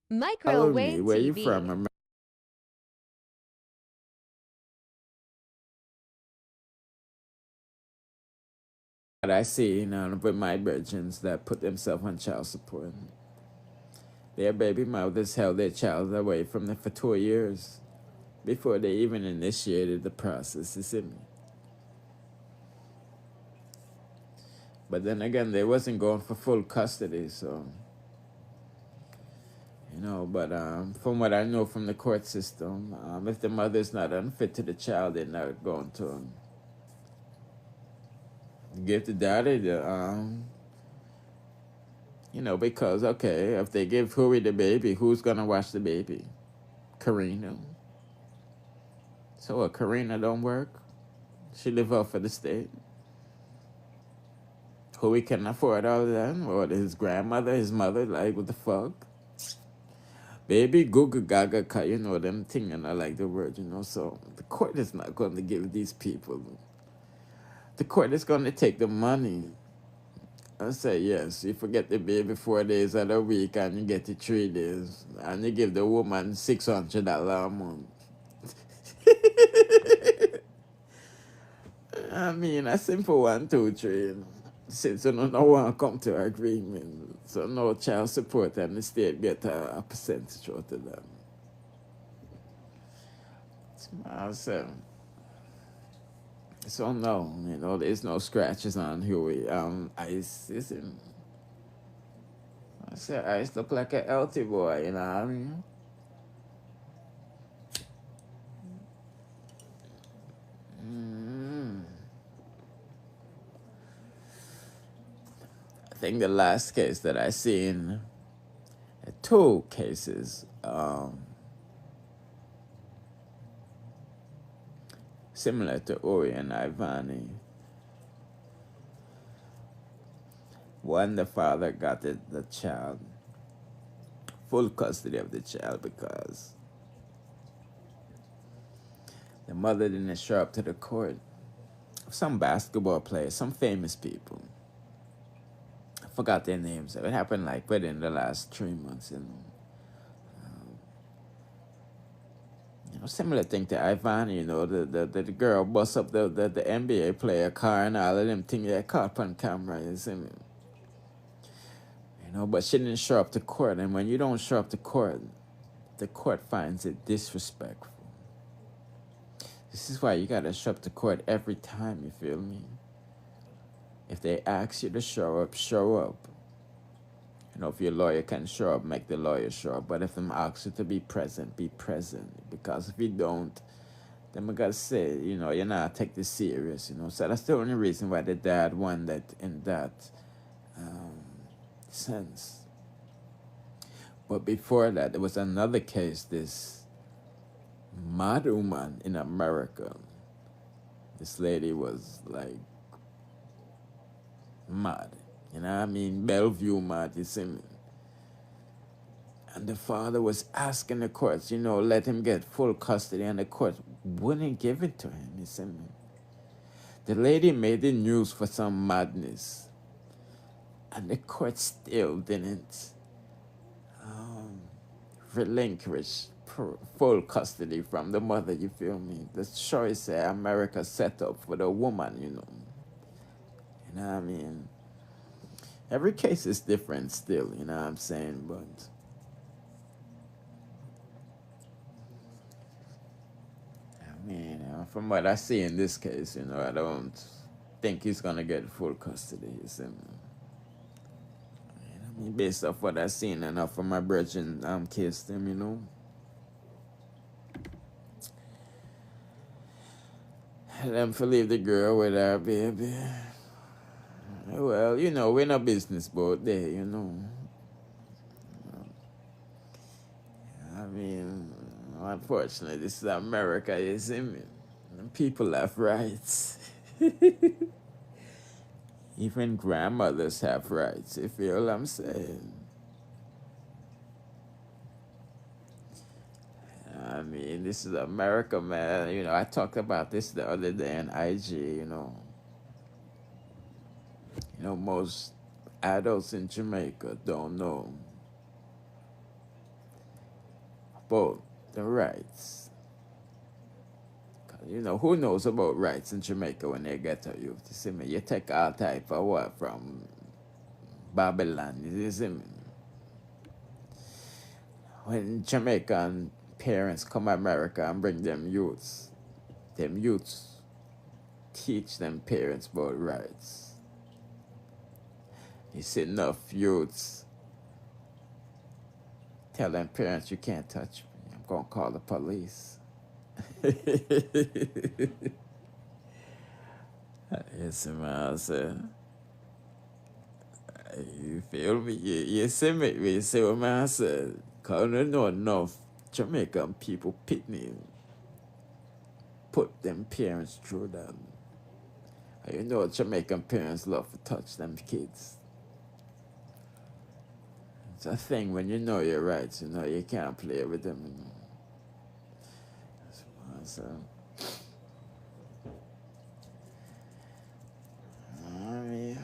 Follow me. MykroWave Where you from? TV. But I see, with my virgins that put themselves on child support. Their baby mothers held their child away from them for 2 years before they even initiated the process. You see me? But then again, they wasn't going for full custody, so But from what I know from the court system, if the mother is not unfit to the child, they're not going to give the daddy the because okay, if they give Howie the baby, who's gonna watch the baby? Karina. So Karina don't work. She live off of the state. Howie can afford all of that, or his grandmother, his mother, like what the fuck? Baby Google Gaga, them thing, and I like the word, So the court is not going to give these people. The court is going to take the money and say, yes, you forget the baby 4 days out of the week and you get it 3 days. And you give the woman $600 a month. I mean, a simple 1, 2, 3. Since you don't want to come to agreement, so no child support and the state get a percentage out of that. So, so no, there's no scratches on Huey. Ice is in. I said Ice look like a healthy boy, what I mean? I think the last case that I seen, two cases, similar to Ori and Ivany. One, the father got the child, full custody of the child because the mother didn't show up to the court. Some basketball players, some famous people. I forgot their names. It happened like within the last 3 months. Similar thing to Ivany, the girl bust up the NBA player car and all of them things they caught on camera, you see me? But she didn't show up to court. And when you don't show up to court, the court finds it disrespectful. This is why you gotta show up to court every time, you feel me? If they ask you to show up, show up. If your lawyer can show up, make the lawyer show up. But if them ask you to be present, be present. Because if you don't, then I gotta say, you're not take this serious, So that's the only reason why the dad won that in that sense. But before that, there was another case, this mad woman in America. This lady was like mad. Bellevue mad, you see me? And the father was asking the courts, let him get full custody, and the court wouldn't give it to him, you see me? The lady made the news for some madness, and the court still didn't relinquish full custody from the mother, you feel me? The choice America set up for the woman, You know what I mean? Every case is different still, you know what I'm saying? But from what I see in this case, I don't think he's gonna get full custody. You see me? Based off what I seen and off of my brethren kissed him, Them for leave the girl with her baby. Well, we're not business boat there. I mean, unfortunately, this is America, you see me? People have rights. Even grandmothers have rights, you feel what I'm saying? This is America, man. I talked about this the other day on IG. Most adults in Jamaica don't know about the rights. You know, who knows about rights in Jamaica when they get to youth? You see me? You take all type of what from Babylon, you see me? When Jamaican parents come to America and bring them youths teach them parents about rights. You see enough youths tell them parents, you can't touch me, I'm gonna call the police. Yes, man, so, you feel me? You see me? You see what man said? Because I don't know enough Jamaican people pitney put them parents through that. You know Jamaican parents love to touch them kids. It's a thing when you know your rights, you know you can't play with them, you know. So, I mean,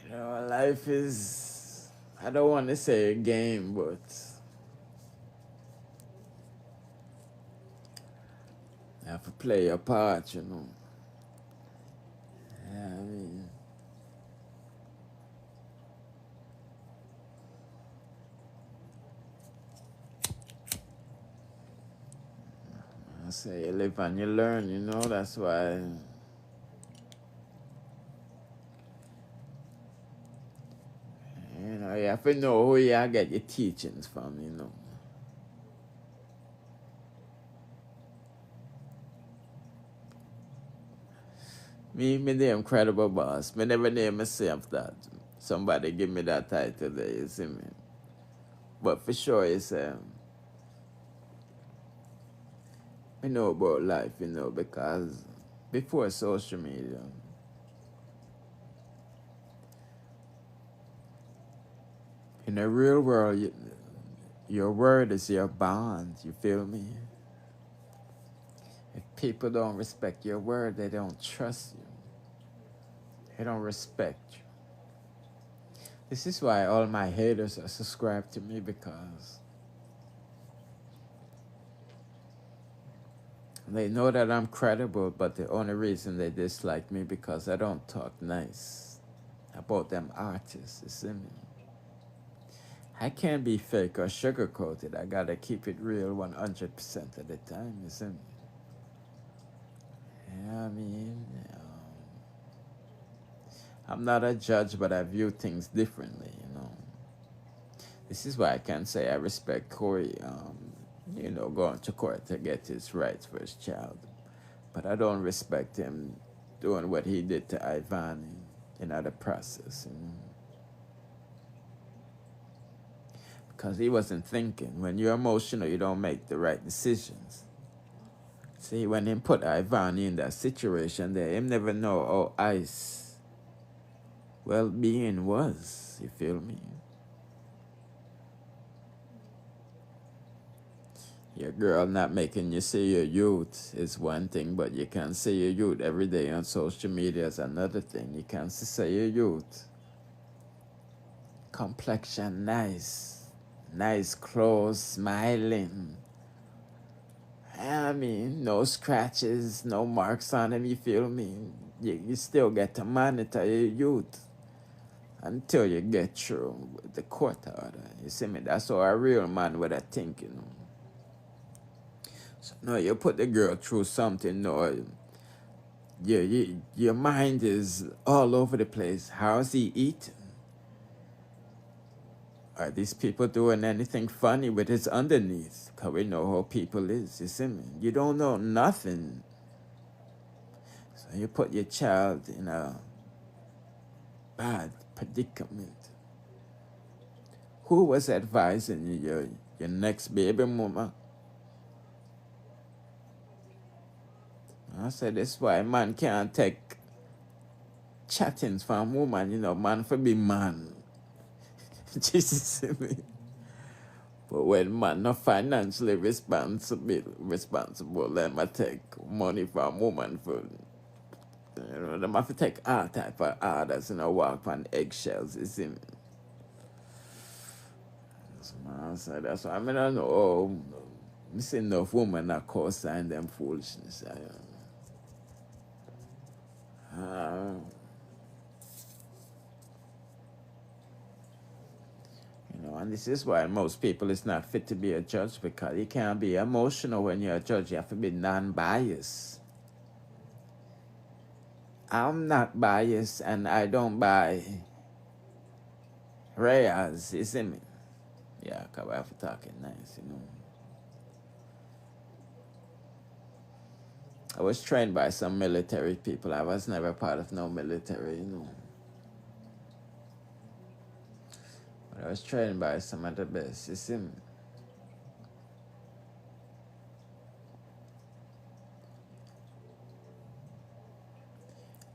you know, life is, I don't want to say a game, but you have to play your part, you know. Yeah, I mean, I say you live and you learn, you know, that's why. You know, you have to know who you get your teachings from, you know. Me name Credible Boss. Me never name myself that. Somebody give me that title there, you see me. But for sure, it's I know about life, you know, because before social media, in the real world, your word is your bond, you feel me? If people don't respect your word, they don't trust you. They don't respect you. This is why all my haters are subscribed to me, because they know that I'm credible, but the only reason they dislike me because I don't talk nice about them artists, you see me? I can't be fake or sugarcoated. I gotta keep it real 100% of the time, you see me? Yeah, I mean, I'm not a judge, but I view things differently, you know. This is why I can say I respect Corey, you know, going to court to get his rights for his child. But I don't respect him doing what he did to Ivany in the process, you know. Because he wasn't thinking. When you're emotional, you don't make the right decisions. See, when him put Ivany in that situation there, him never know how ice well-being was, you feel me? Your girl not making you see your youth is one thing, but you can see your youth every day on social media is another thing. You can see your youth. Complexion nice. Nice clothes, smiling. I mean, no scratches, no marks on him, you feel me? You still get to monitor your youth until you get through with the court order. You see me? That's how a real man would think, you know. So, no, you put the girl through something, no, your mind is all over the place. How's he eating? Are these people doing anything funny with his underneath? Because we know how people is, you see me? You don't know nothing. So you put your child in a bad predicament. Who was advising you, your next baby mama? I said, that's why man can't take chattings from woman, you know, man for be man. Jesus, me. But when man not financially responsible, let me take money from woman for, you know, them have to take all type of orders, you know, walk on eggshells, you see me? So that's why I mean, I don't know. Oh, I see enough women that co-sign them foolishness. You know, and this is why most people is not fit to be a judge, because you can't be emotional when you're a judge. You have to be non-biased. I'm not biased, and I don't buy Reyes, you see me? Yeah, because we have to talk it nice, you know. I was trained by some military people. I was never part of no military, you know. But I was trained by some of the best, you see me?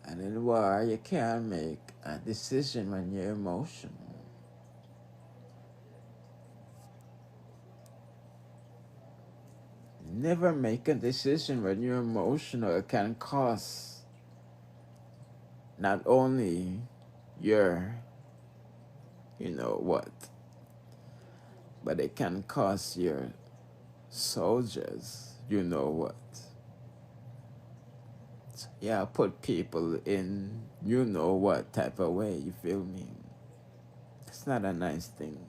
And in war, you can't make a decision when you're emotional. Never make a decision when you're emotional. It can cost not only your, you know what, but it can cost your soldiers, you know what. Yeah, put people in you know what type of way, you feel me? It's not a nice thing.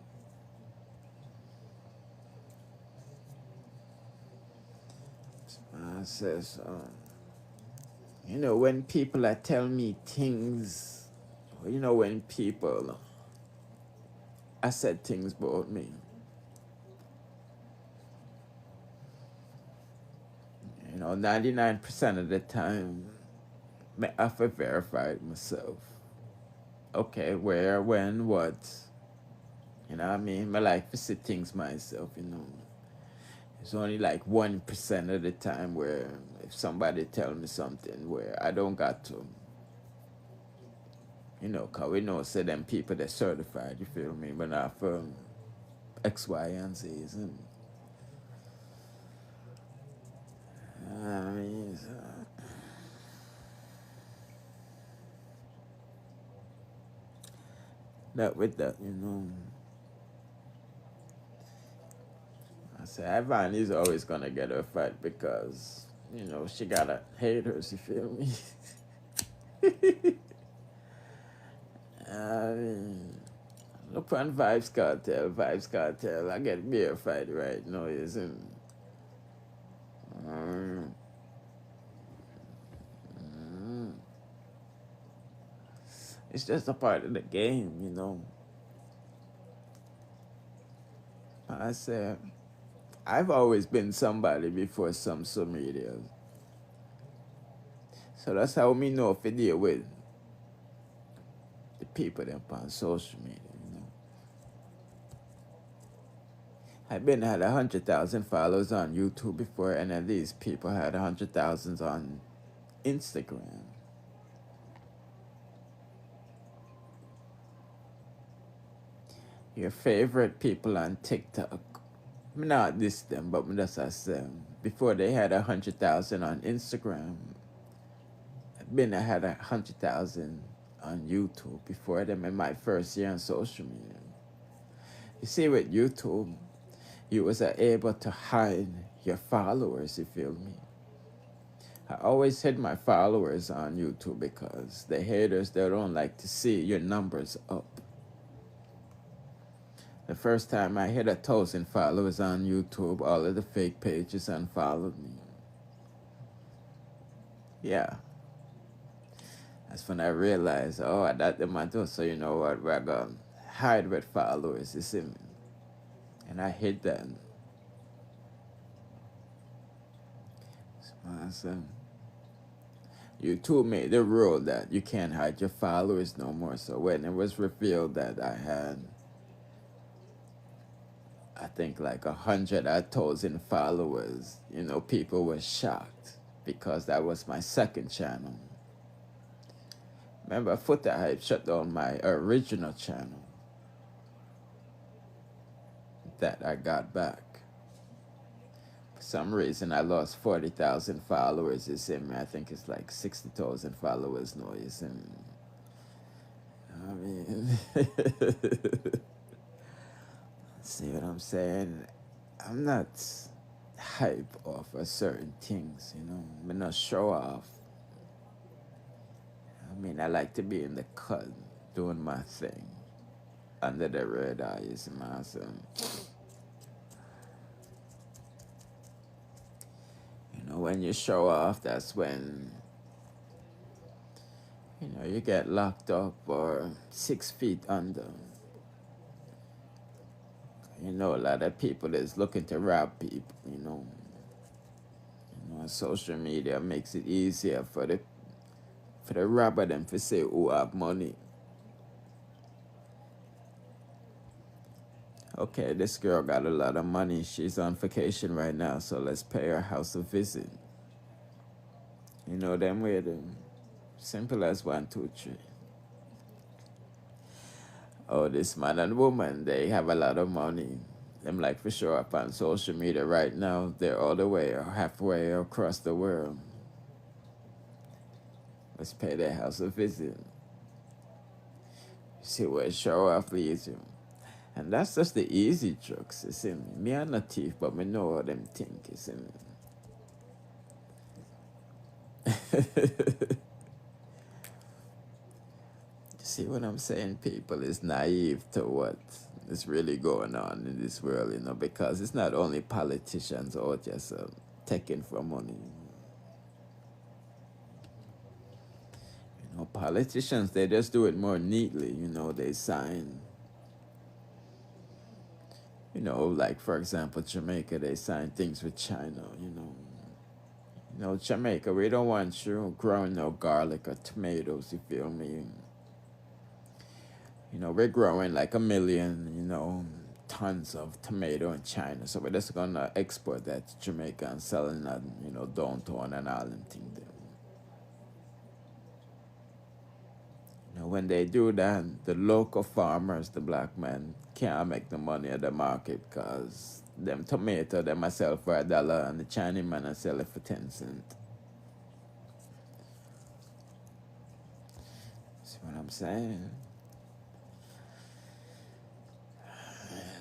I says, you know, when people are telling me things, you know, when people I said things about me, you know, 99% of the time, I have to verify it myself. Okay, where, when, what, you know what I mean? I like to see things myself, you know. It's only like 1% of the time where if somebody tell me something where I don't got to, you know, because we know, say them people that certified, you feel me? But not for X, Y, and Z, isn't it? I mean, that with that, you know. I say Ivany is always gonna get her fight because, you know, she got haters, you feel me? I mean, look on Vibes Cartel, I get me a fight right now, isn't it? It's just a part of the game, you know. I say, I've always been somebody before some media. So that's how me know if I deal with the people that on social media, you know. I've been had 100,000 followers on YouTube before, and at least people had 100,000 on Instagram. Your favorite people on TikTok, me not this them, but me just as them. Before they had 100,000 on Instagram, I had 100,000 on YouTube before them in my first year on social media. You see, with YouTube, you was able to hide your followers, you feel me? I always hid my followers on YouTube because the haters, they don't like to see your numbers up. The first time I hit 1,000 followers on YouTube, all of the fake pages unfollowed me. Yeah. That's when I realized, oh, that the matter, so you know what, we're going to hide with followers, you see me? And I hid them. So, YouTube made the rule that you can't hide your followers no more. So when it was revealed that I had, I think like 100,000 followers, you know, people were shocked because that was my second channel. Remember, Footer Hype shut down my original channel that I got back. For some reason, I lost 40,000 followers. You see me? I think it's like 60,000 followers now. You see me? I mean, See what I'm saying? I'm not hype off of certain things, you know. I'm not show off. I mean, I like to be in the cut, doing my thing, under the radar, you see, man. So, you know, when you show off, that's when, you know, you get locked up or 6 feet under. You know, a lot of people is looking to rob people, you know. Social media makes it easier for the robber them to say who have money. Okay, this girl got a lot of money. She's on vacation right now, so let's pay her house a visit. You know, them way them simple as 1, 2, 3. Oh, this man and woman, they have a lot of money. Them like for sure up on social media right now. They're all the way or halfway across the world. Let's pay their house a visit. See where show off leads you. And that's just the easy jokes, you see me. Me I'm not thief, but me know how them think, you see me. See what I'm saying, people? Is naive to what is really going on in this world, you know, because it's not only politicians out just taking for money. You know, politicians, they just do it more neatly, you know, they sign. You know, like, for example, Jamaica, they sign things with China, you know. You know, Jamaica, we don't want you growing no garlic or tomatoes, you feel me? You know, we're growing like 1 million, you know, tons of tomato in China. So we're just going to export that to Jamaica and selling that, you know, downtown and all them things there. You know, when they do that, the local farmers, the black men, can't make the money at the market because them tomato, them I sell for $1 and the Chinese man I sell it for 10 cents. See what I'm saying?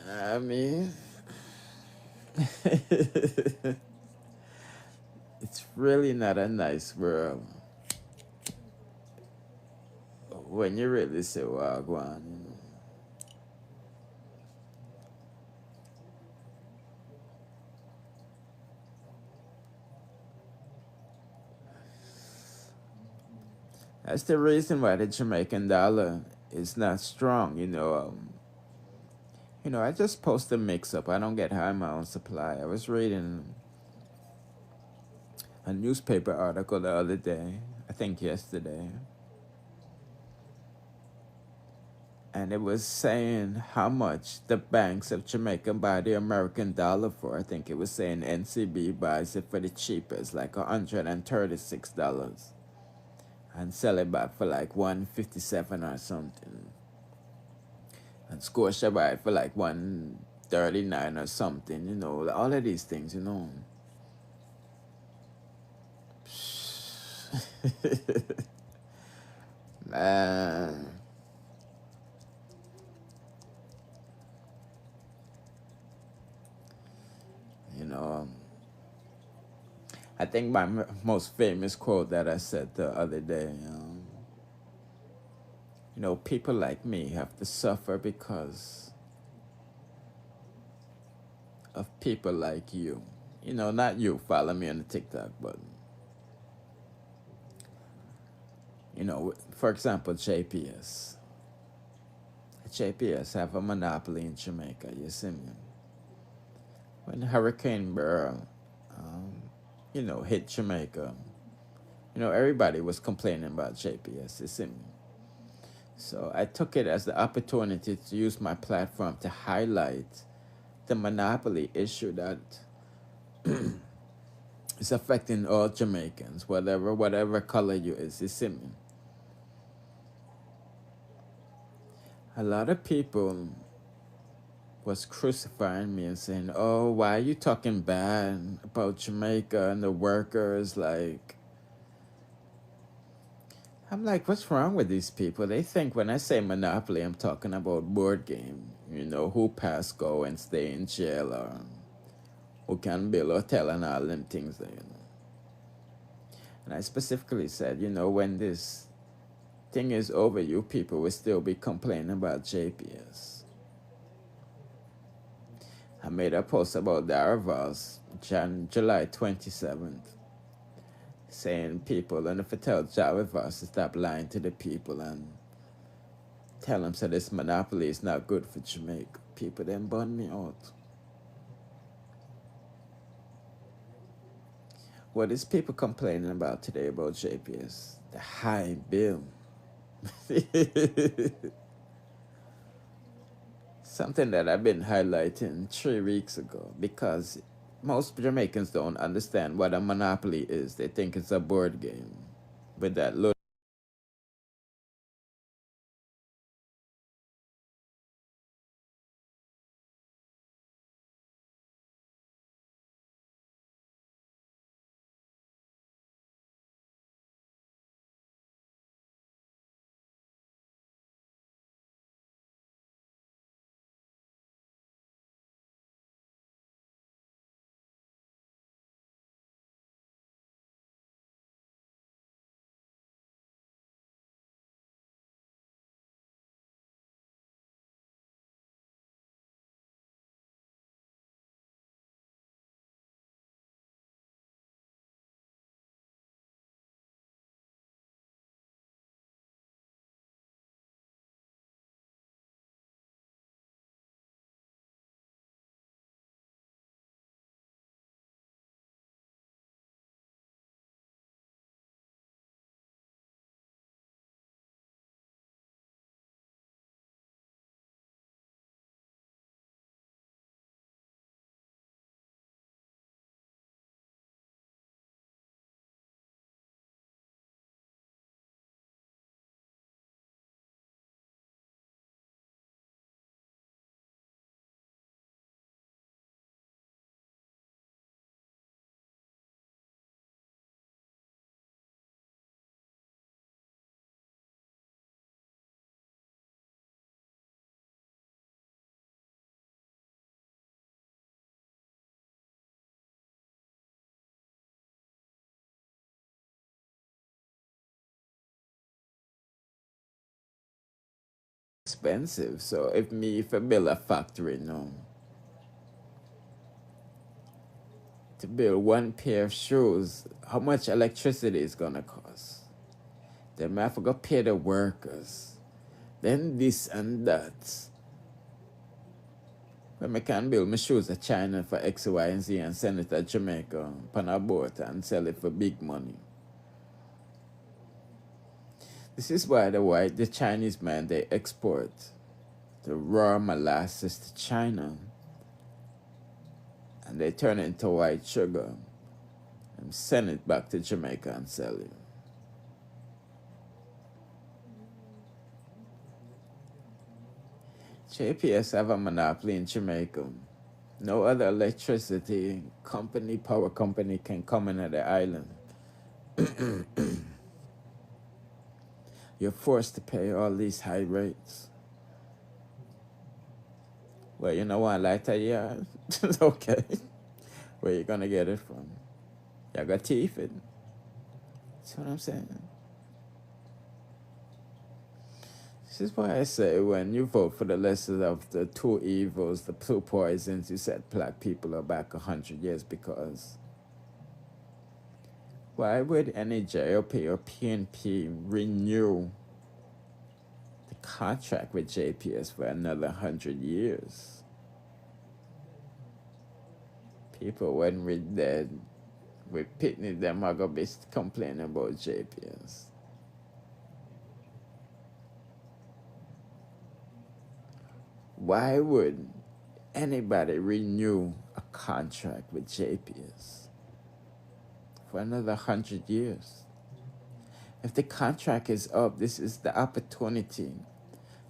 I mean, it's really not a nice world when you really say wagwan, you know. That's the reason why the Jamaican dollar is not strong, you know. You know, I just post a mix-up. I don't get high on my own supply. I was reading a newspaper article the other day, I think yesterday, and it was saying how much the banks of Jamaica buy the American dollar for. I think it was saying NCB buys it for the cheapest, like $136, and sell it back for like $157 or something. And Scotia buy it for like $139 or something, you know, all of these things, you know. Man. You know, I think my most famous quote that I said the other day, you know, people like me have to suffer because of people like you. You know, not you, follow me on the TikTok, but, you know, for example, JPS. JPS have a monopoly in Jamaica, you see me? When Hurricane Beryl, you know, hit Jamaica, you know, everybody was complaining about JPS, you see me? So I took it as the opportunity to use my platform to highlight the monopoly issue that is affecting all Jamaicans, whatever color you is, you see me? A lot of people was crucifying me and saying, oh, why are you talking bad about Jamaica and the workers? Like, I'm like, what's wrong with these people? They think when I say monopoly, I'm talking about board game. You know, who pass go and stay in jail, or who can build a hotel and all them things there, you know. And I specifically said, you know, when this thing is over, you people will still be complaining about JPS. I made a post about the Arvals, July 27th, saying people, and if I tell Javivas to stop lying to the people and tell them so this monopoly is not good for Jamaica, people then burn me out. What is people complaining about today about JPS? The high bill. Something that I've been highlighting 3 weeks ago, because most Jamaicans don't understand what a monopoly is. They think it's a board game with that low expensive. So if I build a factory now, to build one pair of shoes, how much electricity is gonna cost? Then I have to go pay the workers. Then this and that. When I can build my shoes in China for X, Y, and Z and send it to Jamaica on a boat and sell it for big money. This is why the Chinese man, they export the raw molasses to China and they turn it into white sugar and send it back to Jamaica and sell it. JPS have a monopoly in Jamaica. No other electricity company, power company can come into the island. You're forced to pay all these high rates. Well, you know what, lighter, yeah, okay. Where you gonna get it from? You got teeth it. That's what I'm saying. This is why I say when you vote for the lesser of the two evils, the two poisons, you said black people are back 100 years, because why would any JOP or PNP renew the contract with JPS for another 100 years? People, when we're dead, we're picnic them are going to be complaining about JPS. Why would anybody renew a contract with JPS for another 100 years? If the contract is up, this is the opportunity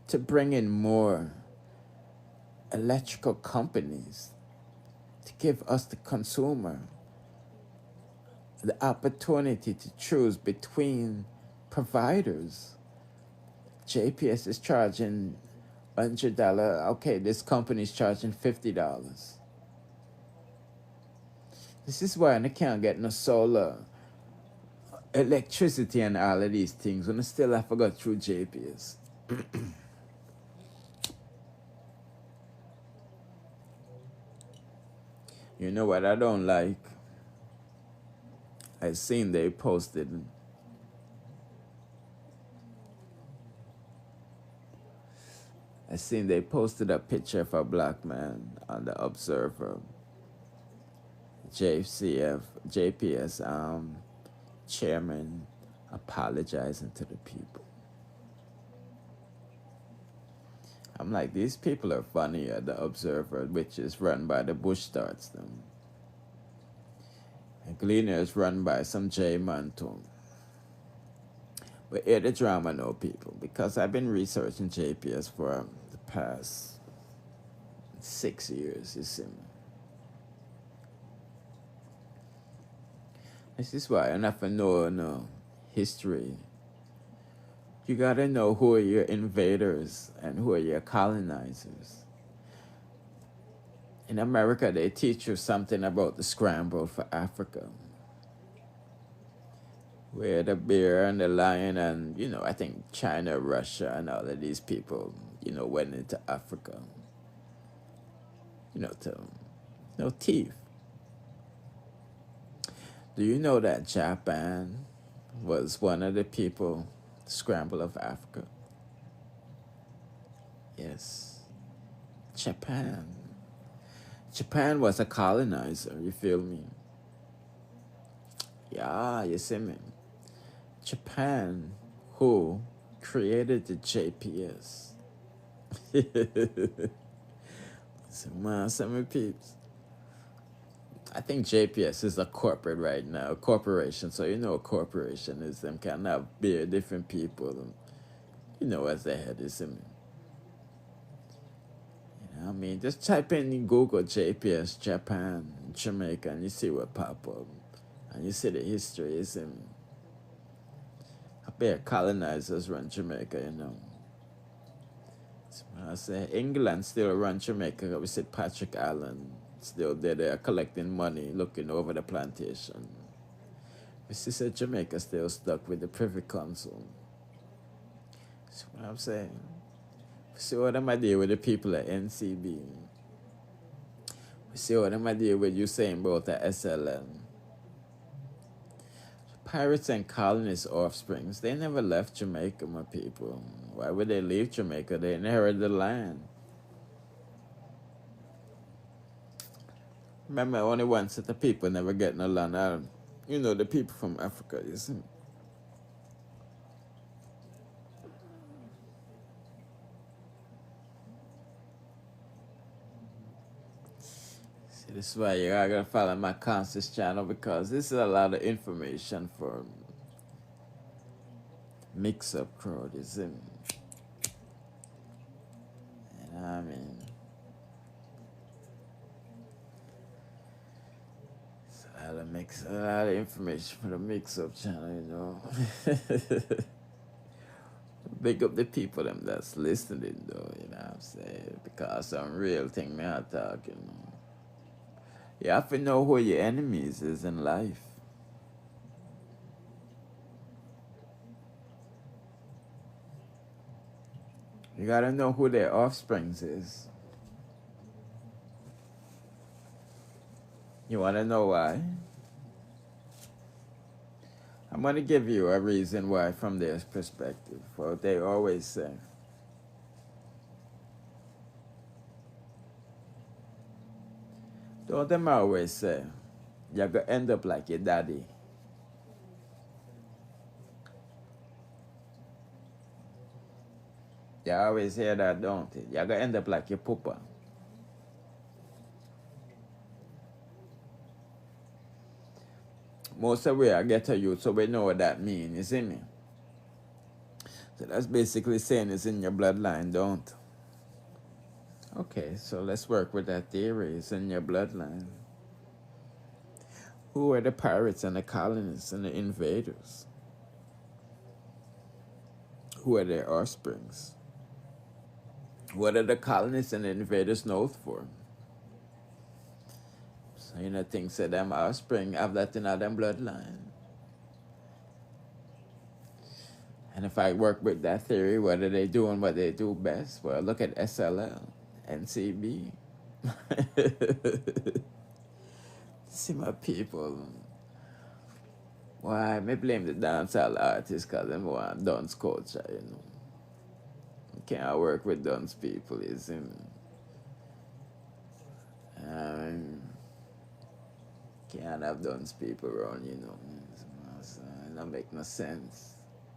to bring in more electrical companies, to give us, the consumer, the opportunity to choose between providers. JPS is charging $100. Okay, this company's charging $50. This is why I can't get no solar, electricity, and all of these things when I still have to go through JPS. You know what I don't like? I seen they posted a picture of a black man on the Observer. JPS chairman apologizing to the people. I'm like, these people are funny at the Observer, which is run by the Bush Starts them. And Gleaner is run by some J-man too. But here the drama know people, because I've been researching JPS for the past 6 years, you see me. This is why I never know no history. You gotta know who are your invaders and who are your colonizers. In America, they teach you something about the scramble for Africa, where the bear and the lion and, I think China, Russia, and all of these people, went into Africa, to thief. Do you know that Japan was one of the people, scramble of Africa? Yes. Japan was a colonizer, you feel me? Yeah, you see me? Japan, who created the JPS. Some peeps. I think JPS is a corporate right now, a corporation. So you know a corporation is them can have be different people, as the head, you see me? I mean, just type in Google JPS, Japan, Jamaica, and you see what pop up. And you see the history, you see me? I bet colonizers run Jamaica, So I say England still run Jamaica. We said Patrick Allen still there collecting money, looking over the plantation. We see Jamaica still stuck with the Privy Council. That's what I'm saying. We see what am I deal with the people at NCB. We see what am I deal with you saying about the SLN. Pirates and colonists' offsprings, they never left Jamaica, my people. Why would they leave Jamaica? They inherited the land. Remember, only one set of people never get no land out. The people from Africa, you see. See, this is why you gotta follow my conscious channel, because this is a lot of information for mix-up crowd, you see. I mean, a lot of information for the mix-up channel, Big up the people them that's listening, though, what I'm saying? Because some real thing me I talk, You have to know who your enemies is in life. You gotta know who their offsprings is. You wanna know why? I'm gonna give you a reason why from their perspective, for what they always say. Don't them always say, you're gonna end up like your daddy. You always hear that, don't you? You're gonna end up like your papa. Most of we are get to you, so we know what that means, you see me? So that's basically saying it's in your bloodline, don't. Okay, so let's work with that theory. It's in your bloodline. Who are the pirates and the colonists and the invaders? Who are their offsprings? What are the colonists and invaders known for? So, you know, things that them offspring have that in them bloodline. And if I work with that theory, what are they doing what they do best? Well, look at SLL, NCB. See my people. Why? I blame the dancehall artists because they want dance culture, you know. You can't work with dance people, you see me? Can't have dance people around, you know. So it don't make no sense.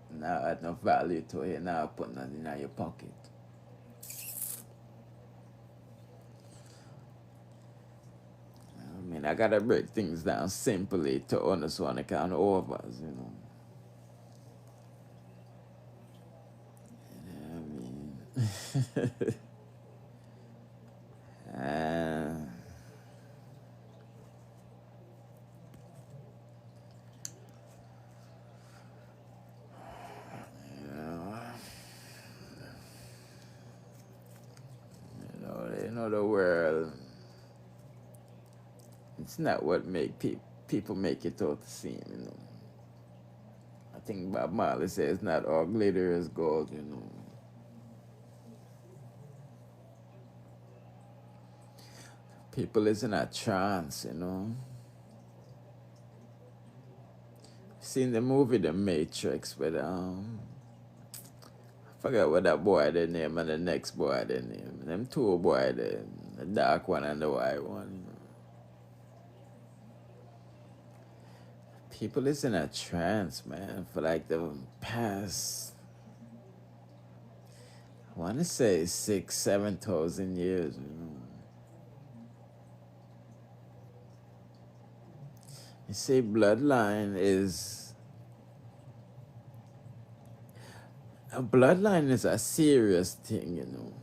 Now add no value to it, now put nothing in your pocket. I mean, I gotta break things down simply to understand the kind of overs, you know. You know what I mean? You know, the world, it's not what make people make it out to seem, you know. I think Bob Marley says not all glitter is gold, you know. People is in a trance, you know. Seen the movie The Matrix with I forgot what that boy their name and the next boy their name. Them two boy, the dark one and the white one, you know. People is in a trance, man, for like the past, I want to say 6,000-7,000 years, you know. You see, bloodline is a bloodline is a serious thing, you know.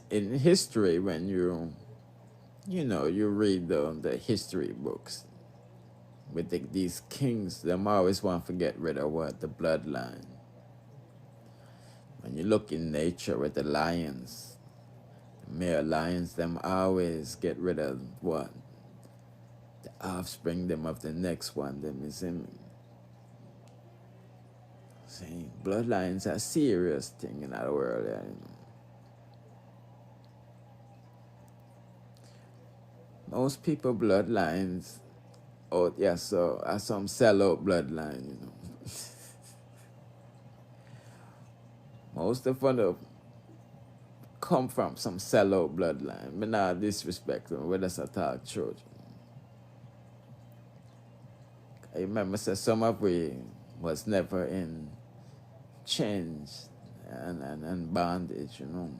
In history, when you read the history books with these kings, them always want to get rid of what? The bloodline. When you look in nature with the lions, the male lions, them always get rid of what? The offspring them of the next one, them is him. See, bloodlines are a serious thing in our world, yeah, you know. Most people bloodlines, so are some sellout bloodline, you know. Most of them come from some sellout bloodline. But not disrespect them, but that's a talk church. I remember some of we was never in change and bondage, you know.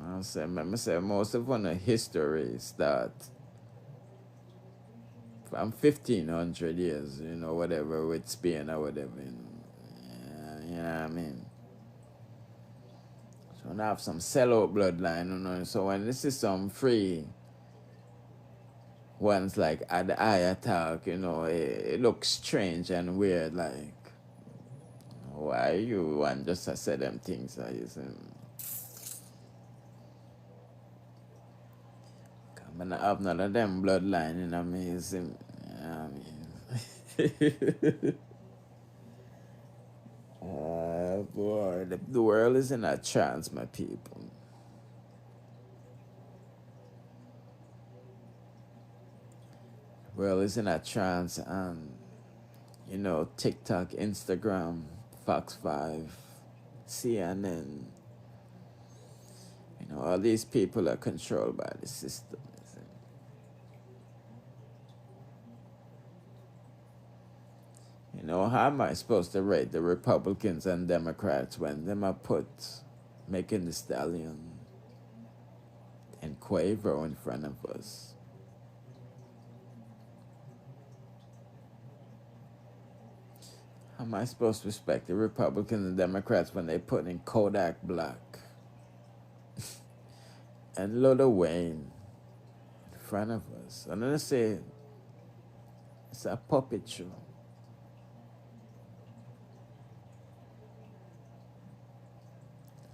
I say most of the history start from 1,500 years, you know, whatever, with Spain or whatever, you know. You know what I mean? So I have some sellout bloodline, you know. So when this is some free ones like at the eye attack, you know, it looks strange and weird, like, why you want just to say them things, you see? I don't have none of them bloodline, you know what I mean? You know what I mean? Boy, the world is in a trance, my people. The world is in a trance, and, you know, TikTok, Instagram, Fox 5, CNN, you know, all these people are controlled by the system. You know, how am I supposed to rate the Republicans and Democrats when them are put Making the Stallion and Quavo in front of us? How am I supposed to respect the Republicans and Democrats when they put in Kodak Black and Lil Wayne in front of us? And then I say, It's a puppet show.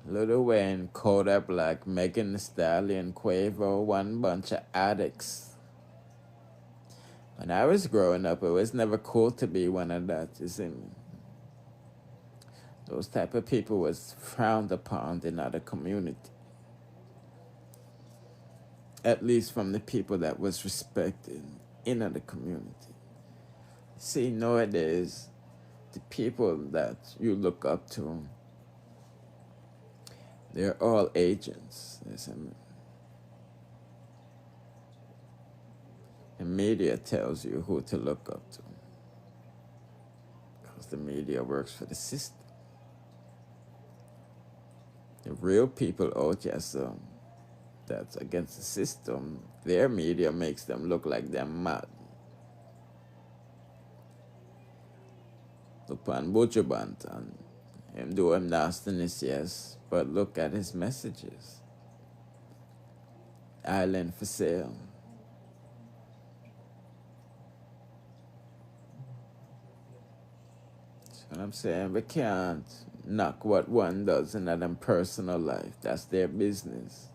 Lil Wayne, Kodak Black, Megan Thee Stallion, Quavo, one bunch of addicts. When I was growing up, it was never cool to be one of that, you see me? Those type of people was frowned upon in other community. At least from the people that was respected in the community. See, nowadays, the people that you look up to, they're all agents. The media tells you who to look up to. Because the media works for the system. The real people out here, so that's against the system, their media makes them look like they're mad. Look on Butcher Banton. Him do him nastiness, yes, but look at his messages. Island for sale. That's what I'm saying. We can't knock what one does in their personal life. That's their business.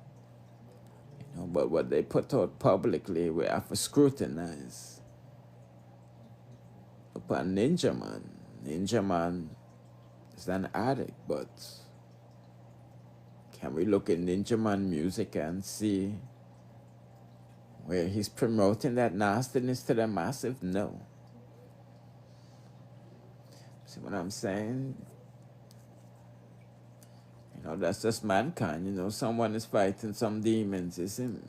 You know, but what they put out publicly, we have to scrutinize. Upon Ninja Man. Ninja Man is an addict, but can we look at Ninja Man music and see where he's promoting that nastiness to the massive? No. See what I'm saying? You know, that's just mankind. You know, someone is fighting some demons, isn't it?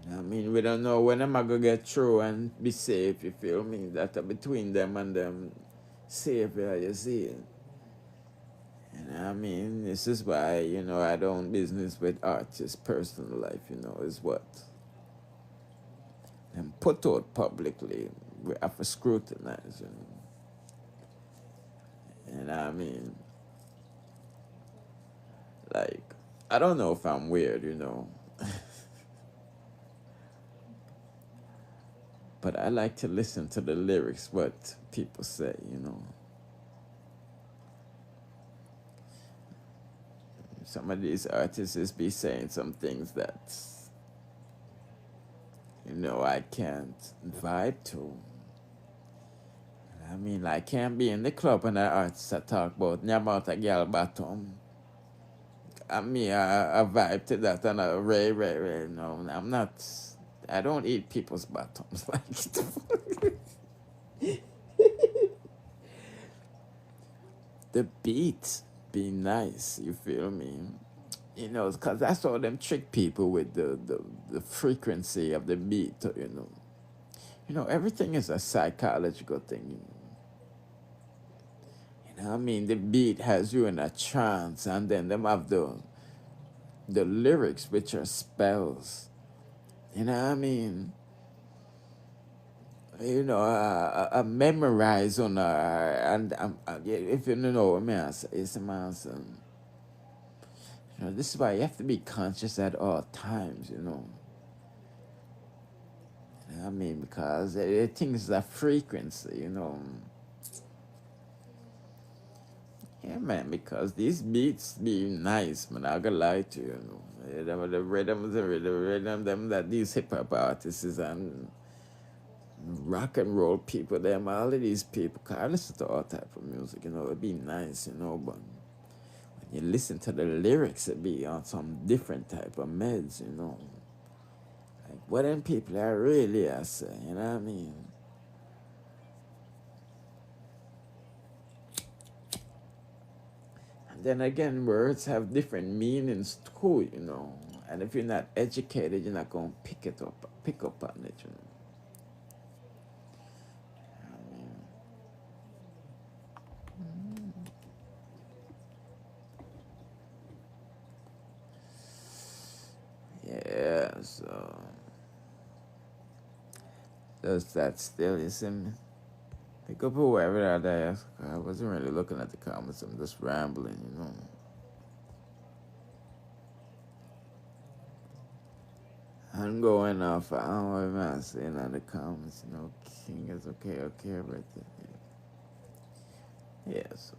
You know what I mean? We don't know when am I going to get through and be safe, you feel me? That's between them and them savior, you see it? You know what I mean? This is why, you know, I don't business with artists' personal life, you know, is what? And put out publicly, we have to scrutinize, you know. You know what I mean? Like, I don't know if I'm weird, you know. But I like to listen to the lyrics, what people say, you know. Some of these artists be saying some things that, you know, I can't vibe to. I mean, I can't be in the club and the artists that talk about a girl bottom. I mean, I vibe to that and I ray. No, I'm not. I don't eat people's bottoms like the beat be nice, you feel me? You know, because that's all them trick people with the frequency of the beat, you know. You know, everything is a psychological thing, you know. You know what I mean? The beat has you in a trance, and then them have the lyrics, which are spells. You know what I mean? You know, I memorize on and if you know what I mean, it's a man. You know, this is why you have to be conscious at all times, you know. You know what I mean? Because things are frequency, you know. Yeah, man, because these beats be nice, man. I gotta lie to you, you know. The rhythm, them that these hip hop artists and rock and roll people, them, all of these people, cause I listen to all type of music, you know, it'd be nice, you know, but when you listen to the lyrics, it be on some different type of meds, you know. Like, what them people are really, I say, you know what I mean? And then again, words have different meanings too, you know. And if you're not educated, you're not going to pick up on it, you know. Yeah, so does that still, you see me? Pick up whoever that is. I wasn't really looking at the comments, I'm just rambling, you know. I'm going off what I'm saying in the comments, you know, King is okay, right there. Yeah, so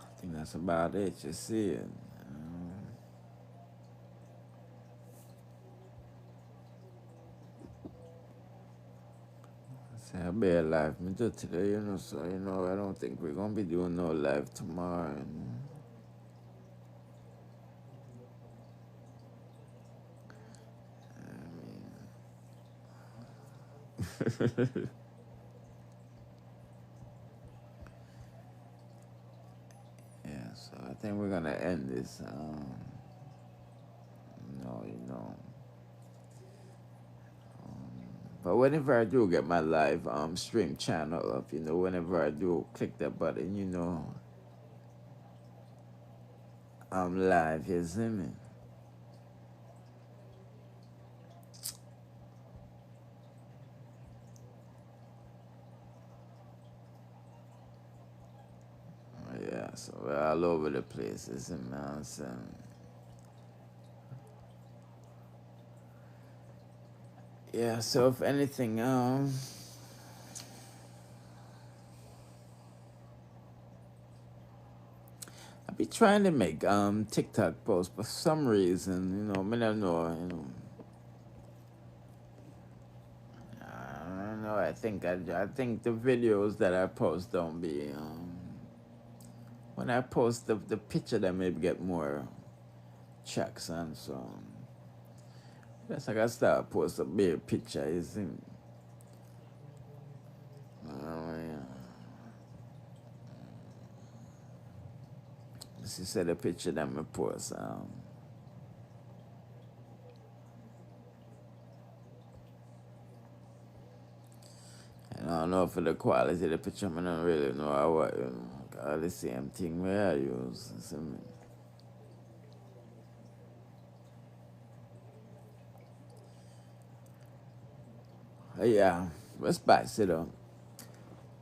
I think that's about it, you see it. Say I'll be alive me do today, you know, so you know, I don't think we're gonna be doing no live tomorrow. Yeah, so I think we're gonna end this. You know. But whenever I do get my live stream channel up, you know, whenever I do click that button, you know, I'm live, you see me? Yeah, so we're all over the place, you see me? I'm saying. Yeah, so if anything, I be trying to make TikTok posts, but for some reason, you know, I don't know, you know. I don't know. I think the videos that I post don't be when I post the picture that maybe get more checks and so that's like I start post a big picture, you see. Yeah. She said the picture that I post and I don't know for the quality of the picture, I don't really know how you know, all the same thing where I use. See me? Yeah, let's back sit down.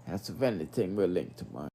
That's if anything we'll link tomorrow.